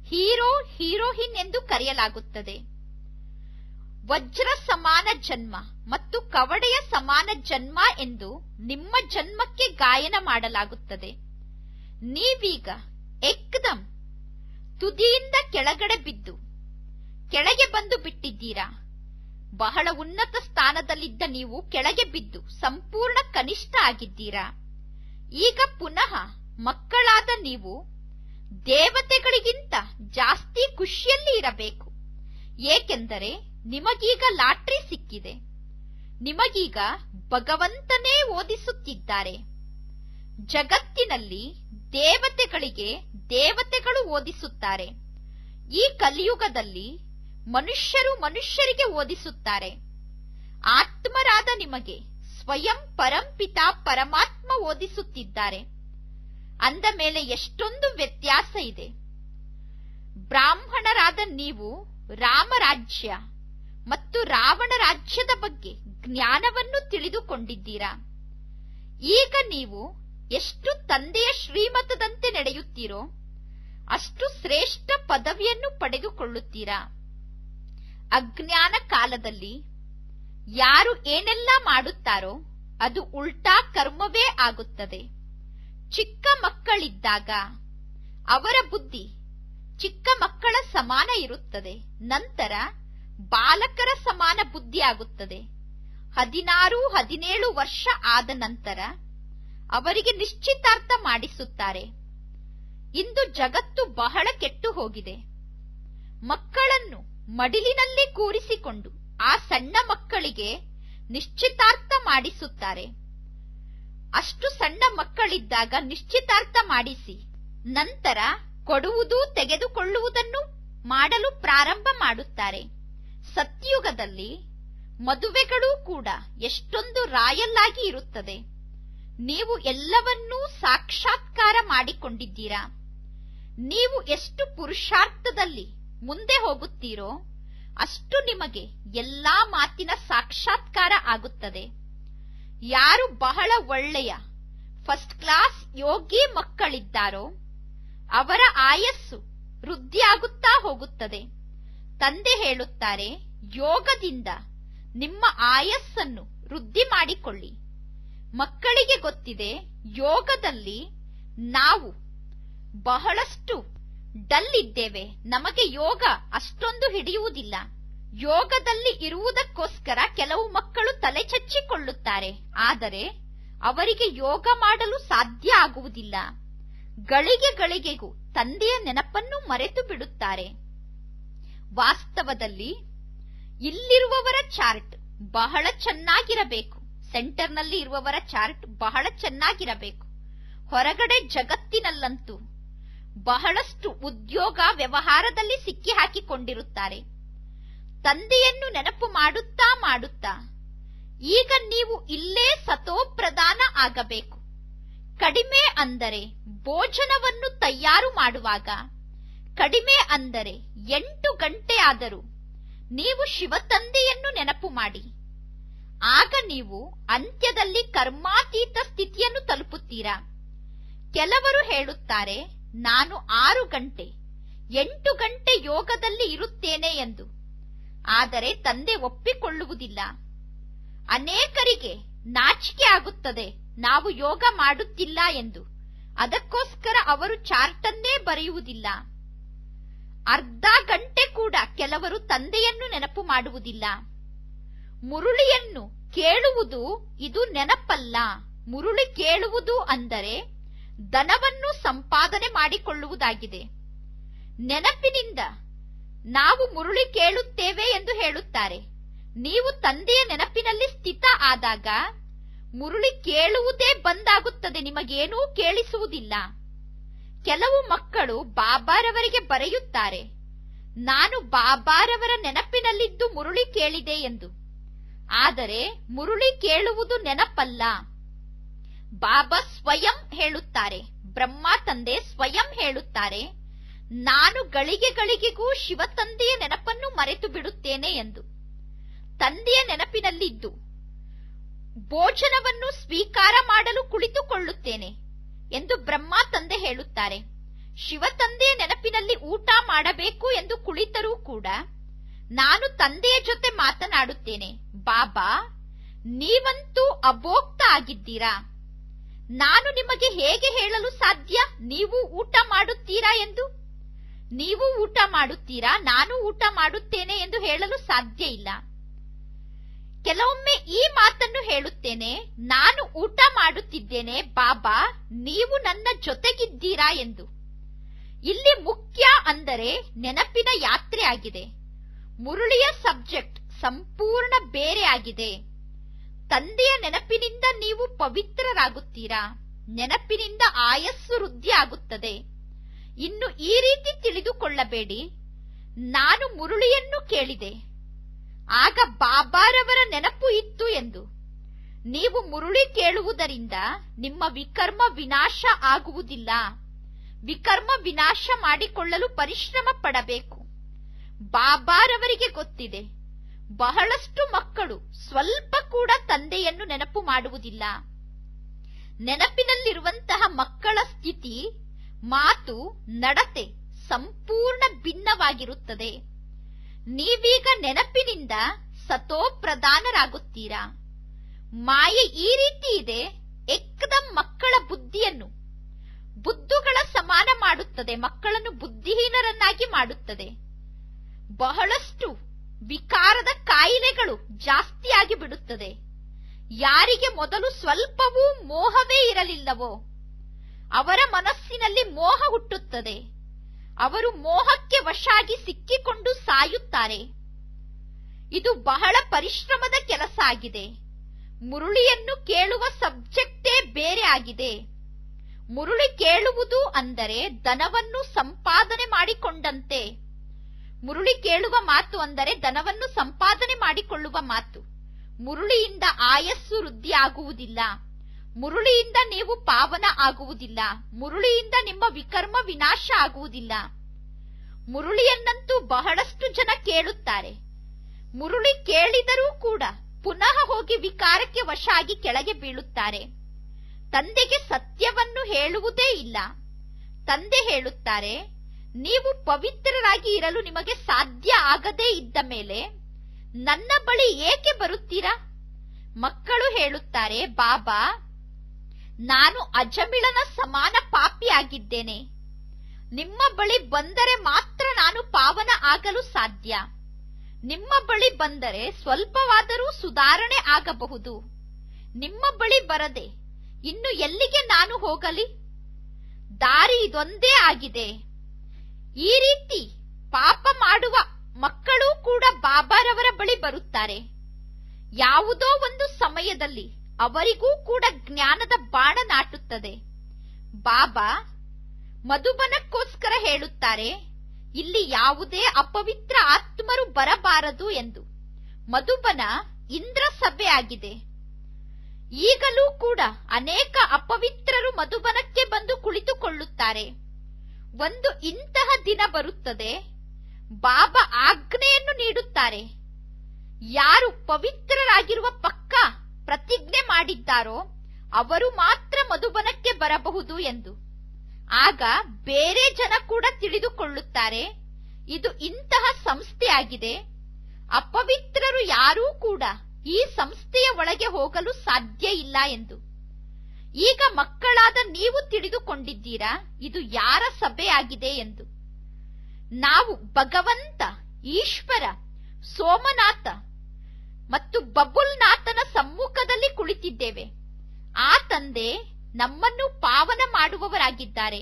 ಹೀರೋ ಹೀರೋಯಿನ್ ಎಂದು ಕರೆಯಲಾಗುತ್ತದೆ. ವಜ್ರ ಸಮಾನ ಜನ್ಮ ಮತ್ತು ಕವಡೆಯ ಸಮಾನ ಜನ್ಮ ಎಂದು ನಿಮ್ಮ ಜನ್ಮಕ್ಕೆ ಗಾಯನ ಮಾಡಲಾಗುತ್ತದೆ. ನೀವೀಗ ಏಕ್ದಂ ತುದಿಯಿಂದ ಕೆಳಗಡೆ ಬಿದ್ದು ಕೆಳಗೆ ಬಂದು ಬಿಟ್ಟಿದ್ದೀರಾ. ಬಹಳ ಉನ್ನತ ಸ್ಥಾನದಲ್ಲಿದ್ದ ನೀವು ಕೆಳಗೆ ಬಿದ್ದು ಸಂಪೂರ್ಣ ಕನಿಷ್ಠ ಆಗಿದ್ದೀರಾ. ಈಗ ಪುನಃ ಮಕ್ಕಳಾದ ನೀವು ದೇವತೆಗಳಿಗಿಂತ ಜಾಸ್ತಿ ಖುಷಿಯಲ್ಲಿ ಇರಬೇಕು. ಏಕೆಂದರೆ ನಿಮಗೀಗ ಲಾಟ್ರಿ ಸಿಕ್ಕಿದೆ. ನಿಮಗೀಗ ಭಗವಂತನೇ ಓದಿಸುತ್ತಿದ್ದಾರೆ. ಜಗತ್ತಿನಲ್ಲಿ ದೇವತೆಗಳಿಗೆ ದೇವತೆಗಳು ಓದಿಸುತ್ತಾರೆ. ಈ ಕಲಿಯುಗದಲ್ಲಿ ಮನುಷ್ಯರು ಮನುಷ್ಯರಿಗೆ ಓದಿಸುತ್ತಾರೆ. ಆತ್ಮರಾದ ನಿಮಗೆ ಸ್ವಯಂ ಪರಂಪಿತ ಪರಮಾತ್ಮ ಓದಿಸುತ್ತಿದ್ದಾರೆ. ಅಂದ ಮೇಲೆ ಎಷ್ಟೊಂದು ವ್ಯತ್ಯಾಸ ಇದೆ. ಬ್ರಾಹ್ಮಣರಾದ ನೀವು ರಾಮರಾಜ್ಯ ಮತ್ತು ರಾವಣ ರಾಜ್ಯದ ಬಗ್ಗೆ ಜ್ಞಾನವನ್ನು ತಿಳಿದುಕೊಂಡಿದ್ದೀರಾ. ಈಗ ನೀವು ಎಷ್ಟು ತಂದೆಯ ಶ್ರೀಮತದಂತೆ ನಡೆಯುತ್ತೀರೋ ಅಷ್ಟು ಶ್ರೇಷ್ಠ ಪದವಿಯನ್ನು ಪಡೆದುಕೊಳ್ಳುತ್ತೀರಾ. ಅಜ್ಞಾನ ಕಾಲದಲ್ಲಿ ಯಾರು ಏನೆಲ್ಲ ಮಾಡುತ್ತಾರೋ ಅದು ಉಲ್ಟಾ ಕರ್ಮವೇ ಆಗುತ್ತದೆ. ಚಿಕ್ಕ ಮಕ್ಕಳಿದ್ದಾಗ ಅವರ ಬುದ್ಧಿ ಚಿಕ್ಕ ಮಕ್ಕಳ ಸಮಾನ ಇರುತ್ತದೆ. ನಂತರ ಬಾಲಕರ ಸಮಾನ ಬುದ್ಧಿ ಆಗುತ್ತದೆ. 16-17 ವರ್ಷ ಆದ ನಂತರ ಅವರಿಗೆ ನಿಶ್ಚಿತಾರ್ಥ ಮಾಡಿಸುತ್ತಾರೆ. ಇಂದು ಜಗತ್ತು ಬಹಳ ಕೆಟ್ಟು ಹೋಗಿದೆ. ಮಕ್ಕಳನ್ನು ಮಡಿಲಿನಲ್ಲಿ ಕೂರಿಸಿಕೊಂಡು ಆ ಸಣ್ಣ ಮಕ್ಕಳಿಗೆ ನಿಶ್ಚಿತಾರ್ಥ ಮಾಡಿಸುತ್ತಾರೆ. ಅಷ್ಟು ಸಣ್ಣ ಮಕ್ಕಳಿದ್ದಾಗ ನಿಶ್ಚಿತಾರ್ಥ ಮಾಡಿಸಿ ನಂತರ ಕೊಡುವುದು ತೆಗೆದುಕೊಳ್ಳುವುದನ್ನು ಮಾಡಲು ಪ್ರಾರಂಭ ಮಾಡುತ್ತಾರೆ. ಸತ್ಯುಗದಲ್ಲಿ ಮದುವೆಗಳೂ ಕೂಡ ಎಷ್ಟೊಂದು ರಾಯಲ್ ಆಗಿ ಇರುತ್ತದೆ. ನೀವು ಎಲ್ಲವನ್ನೂ ಸಾಕ್ಷಾತ್ಕಾರ ಮಾಡಿಕೊಂಡಿದ್ದೀರಾ. ನೀವು ಎಷ್ಟು ಪುರುಷಾರ್ಥದಲ್ಲಿ ಮುಂದೆ ಹೋಗುತ್ತೀರೋ ಅಷ್ಟು ನಿಮಗೆ ಎಲ್ಲಾ ಮಾತಿನ ಸಾಕ್ಷಾತ್ಕಾರ ಆಗುತ್ತದೆ. ಯಾರು ಬಹಳ ಒಳ್ಳೆಯ ಫಸ್ಟ್ ಕ್ಲಾಸ್ ಯೋಗಿ ಮಕ್ಕಳಿದ್ದಾರೋ ಅವರ ಆಯಸ್ಸು ವೃದ್ಧಿಯಾಗುತ್ತಾ ಹೋಗುತ್ತದೆ. ತಂದೆ ಹೇಳುತ್ತಾರೆ, ಯೋಗದಿಂದ ನಿಮ್ಮ ಆಯಸ್ಸನ್ನು ವೃದ್ಧಿ ಮಾಡಿಕೊಳ್ಳಿ. ಮಕ್ಕಳಿಗೆ ಗೊತ್ತಿದೆ, ಯೋಗದಲ್ಲಿ ನಾವು ಬಹಳಷ್ಟು ಡಲ್ ಇದ್ದೇವೆ. ನಮಗೆ ಯೋಗ ಅಷ್ಟೊಂದು ಹಿಡಿಯುವುದಿಲ್ಲ. ಯೋಗದಲ್ಲಿ ಇರುವುದಕ್ಕೋಸ್ಕರ ಕೆಲವು ಮಕ್ಕಳು ತಲೆ ಚಚ್ಚಿಕೊಳ್ಳುತ್ತಾರೆ. ಆದರೆ ಅವರಿಗೆ ಯೋಗ ಮಾಡಲು ಸಾಧ್ಯ ಆಗುವುದಿಲ್ಲ. ಗಳಿಗೆ ಗಳಿಗೆಗೂ ತಂದೆಯ ನೆನಪನ್ನು ಮರೆತು ಬಿಡುತ್ತಾರೆ. ವಾಸ್ತವದಲ್ಲಿ ಇಲ್ಲಿರುವವರ ಚಾರ್ಟ್ ಬಹಳ ಚೆನ್ನಾಗಿರಬೇಕು. ಸೆಂಟರ್ನಲ್ಲಿ ಇರುವವರ ಚಾರ್ಟ್ ಬಹಳ ಚೆನ್ನಾಗಿರಬೇಕು. ಹೊರಗಡೆ ಜಗತ್ತಿನಲ್ಲಂತೂ ಬಹಳಷ್ಟು ಉದ್ಯೋಗ ವ್ಯವಹಾರದಲ್ಲಿ ಸಿಕ್ಕಿ ಹಾಕಿಕೊಂಡಿರುತ್ತಾರೆ. ತಂದೆಯನ್ನು ನೆನಪು ಮಾಡುತ್ತಾ ಮಾಡುತ್ತಾ ಈಗ ನೀವು ಇಲ್ಲೇ ಸತೋಪ್ರಧಾನ ಆಗಬೇಕು. ಕಡಿಮೆ ಅಂದರೆ ಭೋಜನವನ್ನು ತಯಾರು ಮಾಡುವಾಗ, ಕಡಿಮೆ ಅಂದರೆ 8 ಗಂಟೆ ಆದರೂ ನೀವು ಶಿವತಂದೆಯನ್ನು ನೆನಪು ಮಾಡಿ. ಆಗ ನೀವು ಅಂತ್ಯದಲ್ಲಿ ಕರ್ಮಾತೀತ ಸ್ಥಿತಿಯನ್ನು ತಲುಪುತ್ತೀರಾ. ಕೆಲವರು ಹೇಳುತ್ತಾರೆ, ನಾನು 6 ಗಂಟೆ 8 ಗಂಟೆ ಯೋಗದಲ್ಲಿ ಇರುತ್ತೇನೆ ಎಂದು. ಆದರೆ ತಂದೆ ಒಪ್ಪಿಕೊಳ್ಳುವುದಿಲ್ಲ. ಅನೇಕರಿಗೆ ನಾಚಿಕೆ ಆಗುತ್ತದೆ ನಾವು ಯೋಗ ಮಾಡುತ್ತಿಲ್ಲ ಎಂದು. ಅದಕ್ಕೋಸ್ಕರ ಅವರು ಚಾರ್ಟನ್ನೇ ಬರೆಯುವುದಿಲ್ಲ. ಅರ್ಧ ಗಂಟೆ ಕೂಡ ಕೆಲವರು ತಂದೆಯನ್ನು ನೆನಪು ಮಾಡುವುದಿಲ್ಲ. ಮುರುಳಿಯನ್ನು ಕೇಳುವುದು ಇದು ನೆನಪಲ್ಲ. ಮುರುಳಿ ಕೇಳುವುದು ಅಂದರೆ ಧನವನ್ನು ಸಂಪಾದನೆ ಮಾಡಿಕೊಳ್ಳುವುದಾಗಿದೆ. ನೆನಪಿನಿಂದ ನಾವು ಮುರುಳಿ ಕೇಳುತ್ತೇವೆ ಎಂದು ಹೇಳುತ್ತಾರೆ. ನೀವು ತಂದೆಯ ನೆನಪಿನಲ್ಲಿ ಸ್ಥಿತ ಆದಾಗ ಮುರುಳಿ ಕೇಳುವುದೇ ಬಂದಾಗುತ್ತದೆ, ನಿಮಗೇನೂ ಕೇಳಿಸುವುದಿಲ್ಲ. ಕೆಲವು ಮಕ್ಕಳು ಬಾಬಾರವರಿಗೆ ಬರೆಯುತ್ತಾರೆ, ನಾನು ಬಾಬಾರವರ ನೆನಪಿನಲ್ಲಿದ್ದು ಮುರುಳಿ ಕೇಳಿದೆ ಎಂದು. ಆದರೆ ಮುರುಳಿ ಕೇಳುವುದು ನೆನಪಲ್ಲ. ಬಾಬಾ ಸ್ವಯಂ ಹೇಳುತ್ತಾರೆ, ಬ್ರಹ್ಮ ತಂದೆ ಸ್ವಯಂ ಹೇಳುತ್ತಾರೆ, ನಾನು ಗಳಿಗೆ ಗಳಿಗೆಗೂ ಶಿವತಂದೆಯ ನೆನಪನ್ನು ಮರೆತು ಬಿಡುತ್ತೇನೆ ಎಂದು. ತಂದೆಯ ನೆನಪಿನಲ್ಲಿದ್ದು ಭೋಜನವನ್ನು ಸ್ವೀಕಾರ ಮಾಡಲು ಕುಳಿತುಕೊಳ್ಳುತ್ತೇನೆ ಎಂದು ಬ್ರಹ್ಮ ತಂದೆ ಹೇಳುತ್ತಾರೆ. ಶಿವತಂದೆಯ ನೆನಪಿನಲ್ಲಿ ಊಟ ಮಾಡಬೇಕು ಎಂದು ಕುಳಿತರೂ ಕೂಡ ನಾನು ತಂದೆಯ ಜೊತೆ ಮಾತನಾಡುತ್ತೇನೆ, ಬಾಬಾ ನೀವಂತೂ ಅಭೋಕ್ತ ಆಗಿದ್ದೀರಾ, ನಾನು ನಿಮಗೆ ಹೇಗೆ ಹೇಳಲು ಸಾಧ್ಯ ನೀವು ಊಟ ಮಾಡುತ್ತೀರಾ ಎಂದು? ನೀವು ಊಟ ಮಾಡುತ್ತೀರಾ, ನಾನು ಊಟ ಮಾಡುತ್ತೇನೆ ಎಂದು ಹೇಳಲು ಸಾಧ್ಯ ಇಲ್ಲ. ಕೆಲವೊಮ್ಮೆ ಈ ಮಾತನ್ನು ಹೇಳುತ್ತೇನೆ, ನಾನು ಊಟ ಮಾಡುತ್ತಿದ್ದೇನೆ ಬಾಬಾ ನೀವು ನನ್ನ ಜೊತೆಗಿದ್ದೀರಾ ಎಂದು. ಇಲ್ಲಿ ಮುಖ್ಯ ಅಂದರೆ ನೆನಪಿನ ಯಾತ್ರೆ ಆಗಿದೆ. ಮುರುಳಿಯ ಸಬ್ಜೆಕ್ಟ್ ಸಂಪೂರ್ಣ ಬೇರೆ ಆಗಿದೆ. ತಂದೆಯ ನೆನಪಿನಿಂದ ನೀವು ಪವಿತ್ರರಾಗುತ್ತೀರಾ, ನೆನಪಿನಿಂದ ಆಯಸ್ಸು ವೃದ್ಧಿ ಆಗುತ್ತದೆ. ಇನ್ನು ಈ ರೀತಿ ತಿಳಿದುಕೊಳ್ಳಬೇಡಿ, ನಾನು ಮುರುಳಿಯನ್ನು ಕೇಳಿದೆ, ಆಗ ಬಾಬಾರವರ ನೆನಪು ಇತ್ತು ಎಂದು. ನೀವು ಮುರುಳಿ ಕೇಳುವುದರಿಂದ ನಿಮ್ಮ ವಿಕರ್ಮ ವಿನಾಶ ಆಗುವುದಿಲ್ಲ. ವಿಕರ್ಮ ವಿನಾಶ ಮಾಡಿಕೊಳ್ಳಲು ಪರಿಶ್ರಮ ಪಡಬೇಕು. ಬಾಬಾರವರಿಗೆ ಗೊತ್ತಿದೆ, ಬಹಳಷ್ಟು ಮಕ್ಕಳು ಸ್ವಲ್ಪ ಕೂಡ ತಂದೆಯನ್ನು ನೆನಪು ಮಾಡುವುದಿಲ್ಲ. ನೆನಪಿನಲ್ಲಿರುವಂತಹ ಮಕ್ಕಳ ಸ್ಥಿತಿ, ಮಾತು, ನಡತೆ ಸಂಪೂರ್ಣ ಭಿನ್ನವಾಗಿರುತ್ತದೆ. ನೀವೀಗ ನೆನಪಿನಿಂದ ಸತೋಪ್ರಧಾನರಾಗುತ್ತೀರಾ. ಮಾಯೆ ಈ ರೀತಿ ಇದೆ, ಏಕದಂ ಮಕ್ಕಳ ಬುದ್ಧಿಯನ್ನು ಬುದ್ಧುಗಳ ಸಮಾನ ಮಾಡುತ್ತದೆ, ಮಕ್ಕಳನ್ನು ಬುದ್ಧಿಹೀನರನ್ನಾಗಿ ಮಾಡುತ್ತದೆ. ಬಹಳಷ್ಟು ವಿಕಾರದ ಕಾಯಿಲೆಗಳು ಜಾಸ್ತಿಯಾಗಿ ಬಿಡುತ್ತದೆ. ಯಾರಿಗೆ ಮೊದಲು ಸ್ವಲ್ಪವೂ ಮೋಹವೇ ಇರಲಿಲ್ಲವೋ ಅವರ ಮನಸ್ಸಿನಲ್ಲಿ ಮೋಹ ಹುಟ್ಟುತ್ತದೆ. ಅವರು ಮೋಹಕ್ಕೆ ವಶಾಗಿ ಸಿಕ್ಕಿಕೊಂಡು ಸಾಯುತ್ತಾರೆ. ಇದು ಬಹಳ ಪರಿಶ್ರಮದ ಕೆಲಸ ಆಗಿದೆ. ಮುರುಳಿಯನ್ನು ಕೇಳುವ ಸಬ್ಜೆಕ್ಟೇ ಬೇರೆ ಆಗಿದೆ. ಮುರುಳಿ ಕೇಳುವುದು ಅಂದರೆ ಧನವನ್ನು ಸಂಪಾದನೆ ಮಾಡಿಕೊಂಡಂತೆ. ಮುರುಳಿ ಕೇಳುವ ಮಾತು ಅಂದರೆ ಧನವನ್ನು ಸಂಪಾದನೆ ಮಾಡಿಕೊಳ್ಳುವ ಮಾತು. ಮುರುಳಿಯಿಂದ ಆಯಸ್ಸು ವೃದ್ಧಿ ಆಗುವುದಿಲ್ಲ. ಮುರುಳಿಯಿಂದ ನೀವು ಪಾವನ ಆಗುವುದಿಲ್ಲ. ಮುರುಳಿಯಿಂದ ನಿಮ್ಮ ವಿಕರ್ಮ ವಿನಾಶ ಆಗುವುದಿಲ್ಲ. ಮುರುಳಿಯನ್ನಂತೂ ಬಹಳಷ್ಟು ಜನ ಕೇಳುತ್ತಾರೆ. ಮುರುಳಿ ಕೇಳಿದರೂ ಕೂಡ ಪುನಃ ಹೋಗಿ ವಿಕಾರಕ್ಕೆ ವಶ ಆಗಿ ಕೆಳಗೆ ಬೀಳುತ್ತಾರೆ. ತಂದೆಗೆ ಸತ್ಯವನ್ನು ಹೇಳುವುದೇ ಇಲ್ಲ. ತಂದೆ ಹೇಳುತ್ತಾರೆ, ನೀವು ಪವಿತ್ರರಾಗಿ ಇರಲು ನಿಮಗೆ ಸಾಧ್ಯ ಆಗದೇ ಇದ್ದ ಮೇಲೆ ನನ್ನ ಬಳಿ ಏಕೆ ಬರುತ್ತೀರಾ? ಮಕ್ಕಳು ಹೇಳುತ್ತಾರೆ, ಬಾಬಾ ನಾನು ಅಜಮಿಳನ ಸಮಾನ ಪಾಪಿಯಾಗಿದ್ದೇನೆ. ನಿಮ್ಮ ಬಳಿ ಬಂದರೆ ಮಾತ್ರ ನಾನು ಪಾವನ ಆಗಲು ಸಾಧ್ಯ. ನಿಮ್ಮ ಬಳಿ ಬಂದರೆ ಸ್ವಲ್ಪವಾದರೂ ಸುಧಾರಣೆ ಆಗಬಹುದು. ನಿಮ್ಮ ಬಳಿ ಬರದೆ ಇನ್ನು ಎಲ್ಲಿಗೆ ನಾನು ಹೋಗಲಿ? ದಾರಿ ಇದೊಂದೇ ಆಗಿದೆ. ಈ ರೀತಿ ಪಾಪ ಮಾಡುವ ಮಕ್ಕಳು ಕೂಡ ಬಾಬಾರವರ ಬಳಿ ಬರುತ್ತಾರೆ. ಯಾವುದೋ ಒಂದು ಸಮಯದಲ್ಲಿ ಅವರಿಗೂ ಕೂಡ ಜ್ಞಾನದ ಬಾಣ ನಾಟುತ್ತದೆ. ಬಾಬಾ ಮಧುಬನಕ್ಕೋಸ್ಕರ ಹೇಳುತ್ತಾರೆ, ಇಲ್ಲಿ ಯಾವುದೇ ಅಪವಿತ್ರ ಆತ್ಮರು ಬರಬಾರದು ಎಂದು. ಮಧುಬನ ಇಂದ್ರ ಸಭೆ ಆಗಿದೆ. ಈಗಲೂ ಕೂಡ ಅನೇಕ ಅಪವಿತ್ರರು ಮಧುಬನಕ್ಕೆ ಬಂದು ಕುಳಿತುಕೊಳ್ಳುತ್ತಾರೆ. ಒಂದು ಇಂತಹ ದಿನ ಬರುತ್ತದೆ, ಬಾಬಾ ಆಜ್ಞೆಯನ್ನು ನೀಡುತ್ತಾರೆ, ಯಾರು ಪವಿತ್ರರಾಗಿರುವ ಪಕ್ಕ ಪ್ರತಿಜ್ಞೆ ಮಾಡಿದ್ದಾರೋ ಅವರು ಮಾತ್ರ ಮಧುಬನಕ್ಕೆ ಬರಬಹುದು ಎಂದು. ಆಗ ಬೇರೆ ಜನ ಕೂಡ ತಿಳಿದುಕೊಳ್ಳುತ್ತಾರೆ, ಇದು ಇಂತಹ ಸಂಸ್ಥೆಯಾಗಿದೆ, ಅಪವಿತ್ರರು ಯಾರೂ ಕೂಡ ಈ ಸಂಸ್ಥೆಯ ಒಳಗೆ ಹೋಗಲು ಸಾಧ್ಯ ಇಲ್ಲ ಎಂದು. ಈಗ ಮಕ್ಕಳಾದ ನೀವು ತಿಳಿದುಕೊಂಡಿದ್ದೀರಾ ಇದು ಯಾರ ಸಭೆಯಾಗಿದೆ ಎಂದು. ನಾವು ಭಗವಂತ, ಈಶ್ವರ, ಸೋಮನಾಥ ಮತ್ತು ಬಬುಲ್ನಾಥನ ಸಮ್ಮುಖದಲ್ಲಿ ಕುಳಿತಿದ್ದೇವೆ. ಆ ತಂದೆ ನಮ್ಮನ್ನು ಪಾವನ ಮಾಡುವವರಾಗಿದ್ದಾರೆ.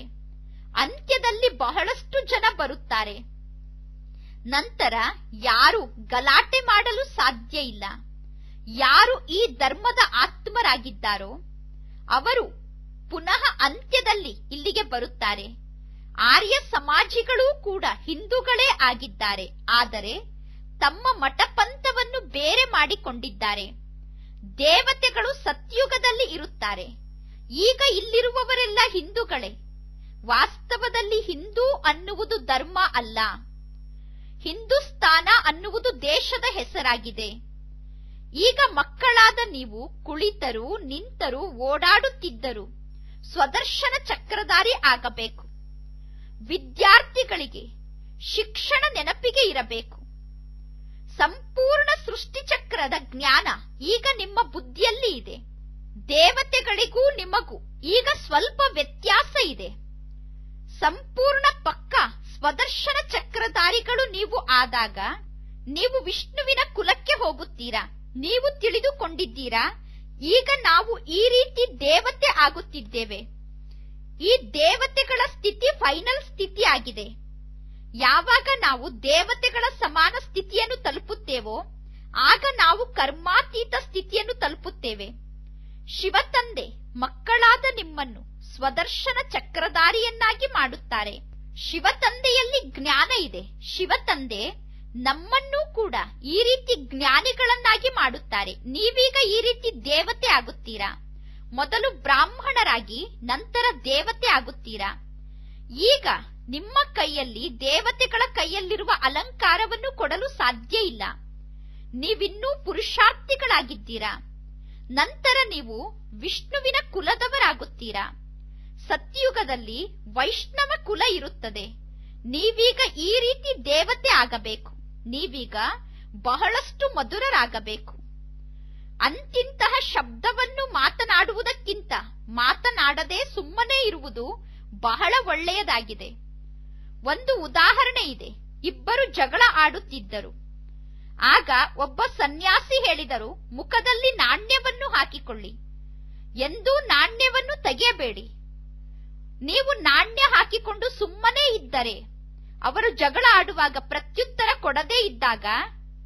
ಅಂತ್ಯದಲ್ಲಿ ಬಹಳಷ್ಟು ಜನ ಬರುತ್ತಾರೆ. ನಂತರ ಯಾರು ಗಲಾಟೆ ಮಾಡಲು ಸಾಧ್ಯ ಇಲ್ಲ. ಯಾರು ಈ ಧರ್ಮದ ಆತ್ಮರಾಗಿದ್ದಾರೋ ಅವರು ಪುನಃ ಅಂತ್ಯದಲ್ಲಿ ಇಲ್ಲಿಗೆ ಬರುತ್ತಾರೆ. ಆರ್ಯ ಸಮಾಜಿಗಳೂ ಕೂಡ ಹಿಂದೂಗಳೇ ಆಗಿದ್ದಾರೆ, ಆದರೆ ತಮ್ಮ ಮಠಪಂಥವನ್ನು ಬೇರೆ ಮಾಡಿಕೊಂಡಿದ್ದಾರೆ. ದೇವತೆಗಳು ಸತ್ಯುಗದಲ್ಲಿ ಇರುತ್ತಾರೆ. ಈಗ ಇಲ್ಲಿರುವವರೆಲ್ಲ ಹಿಂದೂಗಳೇ. ವಾಸ್ತವದಲ್ಲಿ ಹಿಂದೂ ಅನ್ನುವುದು ಧರ್ಮ ಅಲ್ಲ. ಹಿಂದೂಸ್ತಾನ ಅನ್ನುವುದು ದೇಶದ ಹೆಸರಾಗಿದೆ. ಈಗ ಮಕ್ಕಳಾದ ನೀವು ಕುಳಿತರೂ ನಿಂತರೂ ಓಡಾಡುತ್ತಿದ್ದರು ಸ್ವದರ್ಶನ ಚಕ್ರಧಾರಿ ಆಗಬೇಕು. ವಿದ್ಯಾರ್ಥಿಗಳಿಗೆ ಶಿಕ್ಷಣ ನೆನಪಿಗೆ ಇರಬೇಕು. ಸಂಪೂರ್ಣ ಸೃಷ್ಟಿಚಕ್ರದ ಜ್ಞಾನ ಈಗ ನಿಮ್ಮ ಬುದ್ಧಿಯಲ್ಲಿ ಇದೆ. ದೇವತೆಗಳಿಗೂ ನಿಮಗೂ ಈಗ ಸ್ವಲ್ಪ ವ್ಯತ್ಯಾಸ ಇದೆ. ಸಂಪೂರ್ಣ ಪಕ್ಕ ಸ್ವದರ್ಶನ ಚಕ್ರಧಾರಿಗಳು ನೀವು ಆದಾಗ ನೀವು ವಿಷ್ಣುವಿನ ಕುಲಕ್ಕೆ ಹೋಗುತ್ತೀರಾ. ನೀವು ತಿಳಿದುಕೊಂಡಿದ್ದೀರಾ, ಈಗ ನಾವು ಈ ರೀತಿ ದೇವತೆ ಆಗುತ್ತಿದ್ದೇವೆ. ಈ ದೇವತೆಗಳ ಸ್ಥಿತಿ ಫೈನಲ್ ಸ್ಥಿತಿ ಆಗಿದೆ. ಯಾವಾಗ ನಾವು ದೇವತೆಗಳ ಸಮಾನ ಸ್ಥಿತಿಯನ್ನು ತಲುಪುತ್ತೇವೋ ಆಗ ನಾವು ಕರ್ಮಾತೀತ ಸ್ಥಿತಿಯನ್ನು ತಲುಪುತ್ತೇವೆ. ಶಿವತಂದೆ ಮಕ್ಕಳಾದ ನಿಮ್ಮನ್ನು ಸ್ವದರ್ಶನ ಚಕ್ರಧಾರಿಯನ್ನಾಗಿ ಮಾಡುತ್ತಾರೆ. ಶಿವತಂದೆಯಲ್ಲಿ ಜ್ಞಾನ ಇದೆ. ಶಿವತಂದೆ ನಮ್ಮನ್ನೂ ಕೂಡ ಈ ರೀತಿ ಜ್ಞಾನಿಗಳನ್ನಾಗಿ ಮಾಡುತ್ತಾರೆ. ನೀವೀಗ ಈ ರೀತಿ ದೇವತೆ ಆಗುತ್ತೀರಾ. ಮೊದಲು ಬ್ರಾಹ್ಮಣರಾಗಿ ನಂತರ ದೇವತೆ ಆಗುತ್ತೀರಾ. ಈಗ ನಿಮ್ಮ ಕೈಯಲ್ಲಿ ದೇವತೆಗಳ ಕೈಯಲ್ಲಿರುವ ಅಲಂಕಾರವನ್ನು ಕೊಡಲು ಸಾಧ್ಯ ಇಲ್ಲ. ನೀವಿನ್ನೂ ಪುರುಷಾರ್ಥಿಗಳಾಗಿದ್ದೀರಾ. ನಂತರ ನೀವು ವಿಷ್ಣುವಿನ ಕುಲದವರಾಗುತ್ತೀರಾ. ಸತ್ಯುಗದಲ್ಲಿ ವೈಷ್ಣವ ಕುಲ ಇರುತ್ತದೆ. ನೀವೀಗ ಈ ರೀತಿ ದೇವತೆ ಆಗಬೇಕು. ನೀವೀಗ ಬಹಳಷ್ಟು ಮಧುರರಾಗಬೇಕು. ಅಂತಿಂತಹ ಶಬ್ದವನ್ನು ಮಾತನಾಡುವುದಕ್ಕಿಂತ ಮಾತನಾಡದೆ ಸುಮ್ಮನೆ ಇರುವುದು ಬಹಳ ಒಳ್ಳೆಯದಾಗಿದೆ. ಒಂದು ಉದಾಹರಣೆ ಇದೆ. ಇಬ್ಬರು ಜಗಳ ಆಡುತ್ತಿದ್ದರು. ಆಗ ಒಬ್ಬ ಸನ್ಯಾಸಿ ಹೇಳಿದರು, ಮುಖದಲ್ಲಿ ನಾಣ್ಯವನ್ನು ಹಾಕಿಕೊಳ್ಳಿ, ಎಂದೂ ನಾಣ್ಯವನ್ನು ತೆಗೆಯಬೇಡಿ. ನೀವು ನಾಣ್ಯ ಹಾಕಿಕೊಂಡು ಸುಮ್ಮನೆ ಇದ್ದರೆ, ಅವರು ಜಗಳ ಆಡುವಾಗ ಪ್ರತ್ಯುತ್ತರ ಕೊಡದೇ ಇದ್ದಾಗ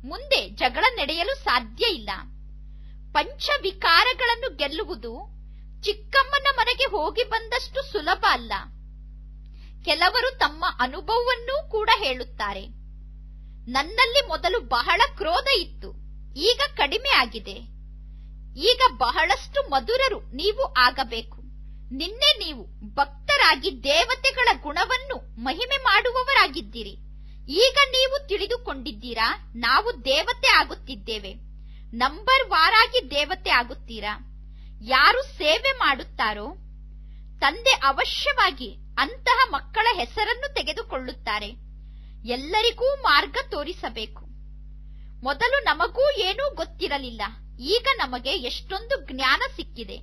ಮುಂದೆ ಜಗಳ ನಡೆಯಲು ಸಾಧ್ಯ ಇಲ್ಲ. ಪಂಚವಿಕಾರಗಳನ್ನು ಗೆಲ್ಲುವುದು ಚಿಕ್ಕಮ್ಮನ ಮನೆಗೆ ಹೋಗಿ ಬಂದಷ್ಟು ಸುಲಭ ಅಲ್ಲ. ಕೆಲವರು ತಮ್ಮ ಅನುಭವವನ್ನೂ ಕೂಡ ಹೇಳುತ್ತಾರೆ. ನನ್ನಲ್ಲಿ ಮೊದಲು ಬಹಳ ಕ್ರೋಧ ಇತ್ತು, ಈಗ ಕಡಿಮೆ ಆಗಿದೆ. ಈಗ ಬಹಳಷ್ಟು ಮಧುರರು ನೀವು ಆಗಬೇಕು. ನಿನ್ನೆ ನೀವು ಭಕ್ತರಾಗಿ ದೇವತೆಗಳ ಗುಣವನ್ನು ಮಹಿಮೆ ಮಾಡುವವರಾಗಿದ್ದೀರಿ. ಈಗ ನೀವು ತಿಳಿದುಕೊಂಡಿದ್ದೀರಾ, ನಾವು ದೇವತೆ ಆಗುತ್ತಿದ್ದೇವೆ. ನಂಬರ್ ವಾರಾಗಿ ದೇವತೆ ಆಗುತ್ತೀರಾ. ಯಾರು ಸೇವೆ ಮಾಡುತ್ತಾರೋ ತಂದೆ ಅವಶ್ಯವಾಗಿ ಅಂತಹ ಮಕ್ಕಳ ಹೆಸರನ್ನು ತೆಗೆದುಕೊಳ್ಳುತ್ತಾರೆ. ಎಲ್ಲರಿಗೂ ಮಾರ್ಗ ತೋರಿಸಬೇಕು. ಮೊದಲು ನಮಗೂ ಏನೂ ಗೊತ್ತಿರಲಿಲ್ಲ, ಈಗ ನಮಗೆ ಎಷ್ಟೊಂದು ಜ್ಞಾನ ಸಿಕ್ಕಿದೆ.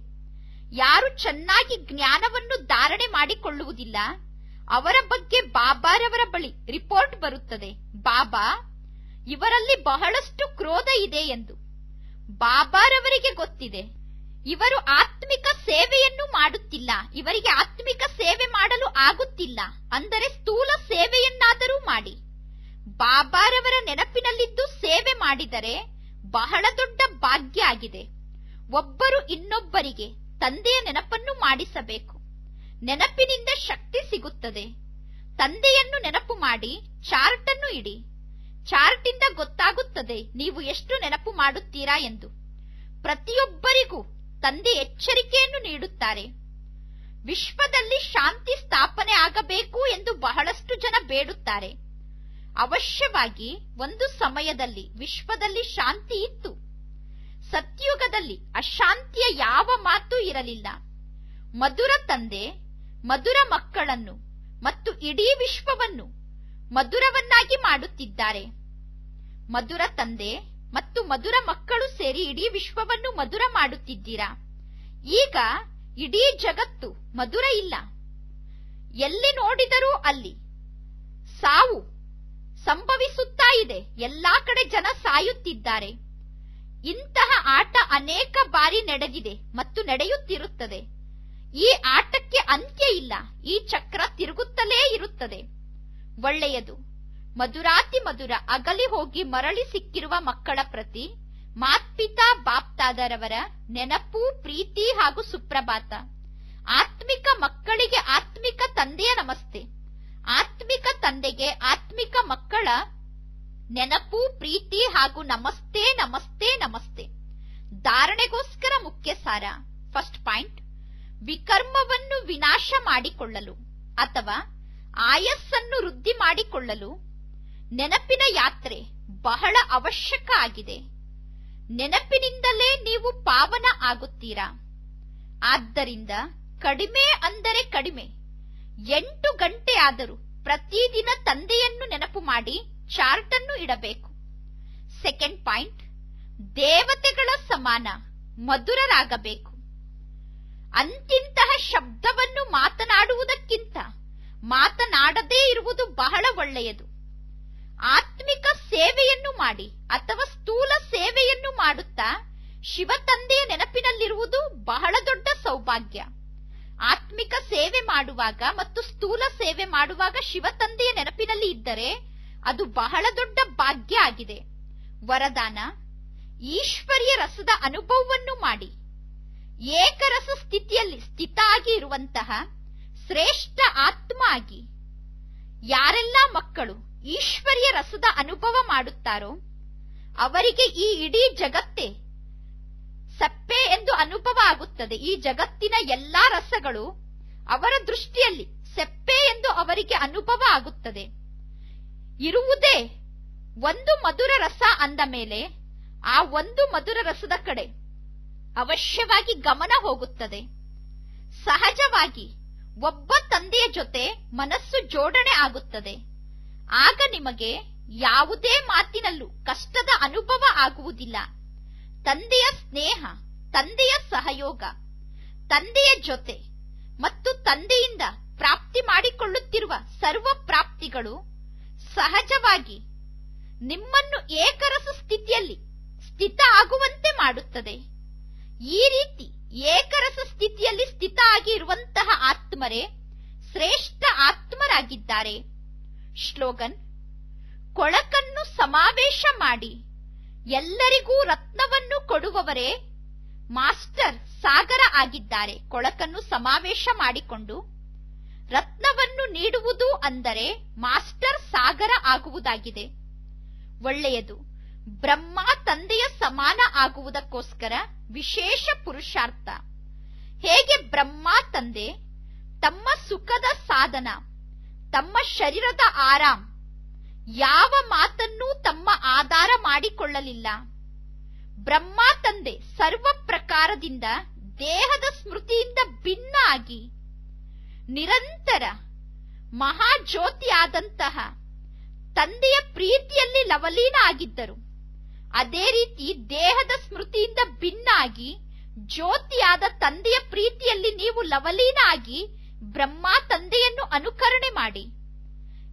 ಯಾರು ಚೆನ್ನಾಗಿ ಜ್ಞಾನವನ್ನು ಧಾರಣೆ ಮಾಡಿಕೊಳ್ಳುವುದಿಲ್ಲ ಅವರ ಬಗ್ಗೆ ಬಾಬಾರವರ ಬಳಿ ರಿಪೋರ್ಟ್ ಬರುತ್ತದೆ, ಬಾಬಾ ಇವರಲ್ಲಿ ಬಹಳಷ್ಟು ಕ್ರೋಧ ಇದೆ ಎಂದು. ಬಾಬಾರವರಿಗೆ ಗೊತ್ತಿದೆ, ಇವರು ಆತ್ಮಿಕ ಸೇವೆಯನ್ನು ಮಾಡುತ್ತಿಲ್ಲ, ಇವರಿಗೆ ಆತ್ಮಿಕ ಸೇವೆ ಮಾಡಲು ಆಗುತ್ತಿಲ್ಲ. ಅಂದರೆ ಸ್ಥೂಲ ಸೇವೆಯನ್ನಾದರೂ ಮಾಡಿ. ಬಾಬಾರವರ ನೆನಪಿನಲ್ಲಿದ್ದು ಸೇವೆ ಮಾಡಿದರೆ ಬಹಳ ದೊಡ್ಡ ಭಾಗ್ಯ ಆಗಿದೆ. ಒಬ್ಬರು ಇನ್ನೊಬ್ಬರಿಗೆ ತಂದೆಯ ನೆನಪನ್ನು ಮಾಡಿಸಬೇಕು. ನೆನಪಿನಿಂದ ಶಕ್ತಿ ಸಿಗುತ್ತದೆ. ತಂದೆಯನ್ನು ನೆನಪು ಮಾಡಿ ಚಾರ್ಟ್ ಅನ್ನು ಇಡಿ. ಚಾರ್ಟ್ ಇಂದ ಗೊತ್ತಾಗುತ್ತದೆ ನೀವು ಎಷ್ಟು ನೆನಪು ಮಾಡುತ್ತೀರಾ ಎಂದು. ಪ್ರತಿಯೊಬ್ಬರಿಗೂ ತಂದೆ ಎಚ್ಚರಿಕೆಯನ್ನು ನೀಡುತ್ತಾರೆ. ವಿಶ್ವದಲ್ಲಿ ಶಾಂತಿ ಸ್ಥಾಪನೆ ಆಗಬೇಕು ಎಂದು ಬಹಳಷ್ಟು ಜನ ಬೇಡುತ್ತಾರೆ. ಅವಶ್ಯವಾಗಿ ಒಂದು ಸಮಯದಲ್ಲಿ ವಿಶ್ವದಲ್ಲಿ ಶಾಂತಿ ಇತ್ತು. ಸತ್ಯುಗದಲ್ಲಿ ಅಶಾಂತಿಯ ಯಾವ ಮಾತು ಇರಲಿಲ್ಲ. ಮಧುರ ತಂದೆ ಮಧುರ ಮಕ್ಕಳನ್ನು ಮತ್ತು ಇಡೀ ವಿಶ್ವವನ್ನು ಮಧುರವನ್ನಾಗಿ ಮಾಡುತ್ತಿದ್ದಾರೆ. ಮಧುರ ತಂದೆ ಮತ್ತು ಮಧುರ ಮಕ್ಕಳು ಸೇರಿ ಇಡೀ ವಿಶ್ವವನ್ನು ಮಧುರ ಮಾಡುತ್ತಿದ್ದೀರಾ. ಈಗ ಇಡೀ ಜಗತ್ತು ಮಧುರ ಇಲ್ಲ. ಎಲ್ಲಿ ನೋಡಿದರೂ ಅಲ್ಲಿ ಸಾವು ಸಂಭವಿಸುತ್ತಾ ಇದೆ. ಎಲ್ಲಾ ಕಡೆ ಜನ ಸಾಯುತ್ತಿದ್ದಾರೆ. ಇಂತಹ ಆಟ ಅನೇಕ ಬಾರಿ ನಡೆದಿದೆ ಮತ್ತು ನಡೆಯುತ್ತಿರುತ್ತದೆ. ಈ ಆಟಕ್ಕೆ ಅಂತ್ಯ ಇಲ್ಲ. ಈ ಚಕ್ರ ತಿರುಗುತ್ತಲೇ ಇರುತ್ತದೆ. ಒಳ್ಳೆಯದು. ಮಧುರಾತಿ ಮಧುರ ಅಗಲಿ ಹೋಗಿ ಮರಳಿ ಸಿಕ್ಕಿರುವ ಮಕ್ಕಳ ಪ್ರತಿ ಮಾತ್ಪಿತಾ ಬಾಪ್ತಾದರವರ ನೆನಪು, ಪ್ರೀತಿ ಹಾಗೂ ಸುಪ್ರಭಾತ. ಆತ್ಮಿಕ ಮಕ್ಕಳಿಗೆ ಆತ್ಮಿಕ ತಂದೆಯ ನಮಸ್ತೆ. ಆತ್ಮಿಕ ತಂದೆಗೆ ಆತ್ಮಿಕ ಮಕ್ಕಳ ನೆನಪು, ಪ್ರೀತಿ ಹಾಗೂ ನಮಸ್ತೆ ನಮಸ್ತೆ ನಮಸ್ತೆ. ಧಾರಣೆಗೋಸ್ಕರ ಮುಖ್ಯ ಸಾರ. ಫಸ್ಟ್ ಪಾಯಿಂಟ್, ವಿಕರ್ಮವನ್ನು ವಿನಾಶ ಮಾಡಿಕೊಳ್ಳಲು ಅಥವಾ ಆಯಸ್ಸನ್ನು ವೃದ್ಧಿ ಮಾಡಿಕೊಳ್ಳಲು ನೆನಪಿನ ಯಾತ್ರೆ ಬಹಳ ಅವಶ್ಯಕ ಆಗಿದೆ. ನೆನಪಿನಿಂದಲೇ ನೀವು ಪಾವನ ಆಗುತ್ತೀರಾ. ಆದ್ದರಿಂದ ಕಡಿಮೆ ಅಂದರೆ ಕಡಿಮೆ 8 ಗಂಟೆ ಆದರೂ ಪ್ರತಿದಿನ ತಂದೆಯನ್ನು ನೆನಪು ಮಾಡಿ ಚಾರ್ಟ್ ಅನ್ನು ಇಡಬೇಕು. ಸೆಕೆಂಡ್ ಪಾಯಿಂಟ್, ದೇವತೆಗಳ ಸಮಾನ ಮಧುರರಾಗಬೇಕು. ಅಂತಿಂತಹ ಶಬ್ದವನ್ನು ಮಾತನಾಡುವುದಕ್ಕಿಂತ ಮಾತನಾಡದೇ ಇರುವುದು ಬಹಳ ಒಳ್ಳೆಯದು. ಆತ್ಮಿಕ ಸೇವೆಯನ್ನು ಮಾಡಿ ಅಥವಾ ಸ್ಥೂಲ ಸೇವೆಯನ್ನು ಮಾಡುತ್ತಾ ಶಿವ ತಂದೆಯ ನೆನಪಿನಲ್ಲಿರುವುದು ಬಹಳ ದೊಡ್ಡ ಸೌಭಾಗ್ಯ. ಆತ್ಮಿಕ ಸೇವೆ ಮಾಡುವಾಗ ಮತ್ತು ಸ್ಥೂಲ ಸೇವೆ ಮಾಡುವಾಗ ಶಿವ ತಂದೆಯ ನೆನಪಿನಲ್ಲಿ ಇದ್ದರೆ ಅದು ಬಹಳ ದೊಡ್ಡ ಭಾಗ್ಯ ಆಗಿದೆ. ವರದಾನ, ಈಶ್ವರಿಯ ರಸದ ಅನುಭವವನ್ನು ಮಾಡಿ ಏಕರಸ ಸ್ಥಿತಿಯಲ್ಲಿ ಸ್ಥಿತ ಆಗಿ ಇರುವಂತಹ ಶ್ರೇಷ್ಠ ಆತ್ಮ ಆಗಿ. ಯಾರೆಲ್ಲ ಮಕ್ಕಳು ಈಶ್ವರಿಯ ರಸದ ಅನುಭವ ಮಾಡುತ್ತಾರೋ ಅವರಿಗೆ ಈ ಇಡೀ ಜಗತ್ತೇ ಸಪ್ಪೆ ಎಂದು ಅನುಭವ ಆಗುತ್ತದೆ. ಈ ಜಗತ್ತಿನ ಎಲ್ಲಾ ರಸಗಳು ಅವರ ದೃಷ್ಟಿಯಲ್ಲಿ ಸಪ್ಪೆ ಎಂದು ಅವರಿಗೆ ಅನುಭವ ಆಗುತ್ತದೆ. ಇರುವುದೇ ಒಂದು ಮಧುರ ರಸ ಅಂದ ಮೇಲೆ ಆ ಒಂದು ಮಧುರ ರಸದ ಕಡೆ ಅವಶ್ಯವಾಗಿ ಗಮನ ಹೋಗುತ್ತದೆ. ಸಹಜವಾಗಿ ಒಬ್ಬ ತಂದೆಯ ಜೊತೆ ಮನಸ್ಸು ಜೋಡಣೆ ಆಗುತ್ತದೆ. ಆಗ ನಿಮಗೆ ಯಾವುದೇ ಮಾತಿನಲ್ಲೂ ಕಷ್ಟದ ಅನುಭವ ಆಗುವುದಿಲ್ಲ. ತಂದೆಯ ಸ್ನೇಹ, ತಂದೆಯ ಸಹಯೋಗ, ತಂದೆಯ ಜೊತೆ ಮತ್ತು ತಂದೆಯಿಂದ ಪ್ರಾಪ್ತಿ ಮಾಡಿಕೊಳ್ಳುತ್ತಿರುವ ಸರ್ವ ಪ್ರಾಪ್ತಿಗಳು ಸಹಜವಾಗಿ ನಿಮ್ಮನ್ನು ಏಕರಸ ಸ್ಥಿತಿಯಲ್ಲಿ ಸ್ಥಿತ ಆಗುವಂತೆ ಮಾಡುತ್ತದೆ. ಈ ರೀತಿ ಏಕರಸ ಸ್ಥಿತಿಯಲ್ಲಿ ಸ್ಥಿತ ಆಗಿ ಇರುವಂತಹ ಆತ್ಮರೇ ಶ್ರೇಷ್ಠ ಆತ್ಮರಾಗಿದ್ದಾರೆ. ಶ್ಲೋಗನ್, ಕೊಳಕನ್ನು ಸಮಾವೇಶ ಮಾಡಿ ಎಲ್ಲರಿಗೂ ರತ್ನವನ್ನು ಕೊಡುವವರೇ ಮಾಸ್ಟರ್ ಸಾಗರ ಆಗಿದ್ದಾರೆ. ಕೊಳಕನ್ನು ಸಮಾವೇಶ ಮಾಡಿಕೊಂಡು ರತ್ನವನ್ನು ನೀಡುವುದು ಅಂದರೆ ಮಾಸ್ಟರ್ ಸಾಗರ ಆಗುವುದಾಗಿದೆ. ಒಳ್ಳೆಯದು. ಬ್ರಹ್ಮ ತಂದೆಯ ಸಮಾನ ಆಗುವುದಕ್ಕೋಸ್ಕರ ವಿಶೇಷ ಪುರುಷಾರ್ಥ. ಹೇಗೆ ಬ್ರಹ್ಮ ತಂದೆ ತಮ್ಮ ಸುಖದ ಸಾಧನ, ತಮ್ಮ ಶರೀರದ ಆರಾಮ್, ಯಾವ ಮಾತನ್ನೂ ತಮ್ಮ ಆಧಾರ ಮಾಡಿಕೊಳ್ಳಲಿಲ್ಲ. ಬ್ರಹ್ಮ ತಂದೆ ಸರ್ವ ಪ್ರಕಾರದಿಂದ ದೇಹದ ಸ್ಮೃತಿಯಿಂದ ಭಿನ್ನ ಆಗಿ ನಿರಂತರ ಮಹಾಜ್ಯೋತಿಯಾದಂತಹ ತಂದೆಯ ಪ್ರೀತಿಯಲ್ಲಿ ಲವಲೀನ ಆಗಿದ್ದರು. ಅದೇ ರೀತಿ ದೇಹದ ಸ್ಮೃತಿಯಿಂದ ಭಿನ್ನ ಆಗಿ ಜ್ಯೋತಿಯಾದ ತಂದೆಯ ಪ್ರೀತಿಯಲ್ಲಿ ನೀವು ಲವಲೀನ ಆಗಿ ಬ್ರಹ್ಮ ತಂದೆಯನ್ನು ಅನುಕರಣೆ ಮಾಡಿ.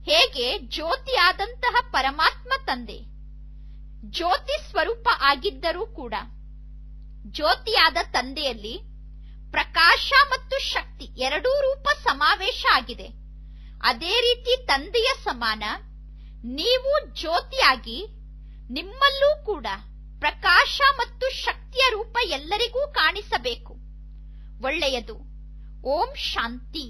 ಹೇಗೆ ಜ್ಯೋತಿಯಾದಂತಹ ಪರಮಾತ್ಮ ತಂದೆ ಜ್ಯೋತಿ ಸ್ವರೂಪ ಆಗಿದ್ದರೂ ಕೂಡ ಜ್ಯೋತಿಯಾದ ತಂದೆಯಲ್ಲಿ ಪ್ರಕಾಶ ಮತ್ತು ಶಕ್ತಿ ಎರಡೂ ರೂಪ ಸಮಾವೇಶ ಆಗಿದೆ. ಅದೇ ರೀತಿ ತಂದೆಯ ಸಮಾನ ನೀವು ಜ್ಯೋತಿಯಾಗಿ ನಿಮ್ಮಲ್ಲೂ ಕೂಡ ಪ್ರಕಾಶ ಮತ್ತು ಶಕ್ತಿಯ ರೂಪ ಎಲ್ಲರಿಗೂ ಕಾಣಿಸಬೇಕು. ಒಳ್ಳೆಯದು. ಓಂ ಶಾಂತಿ.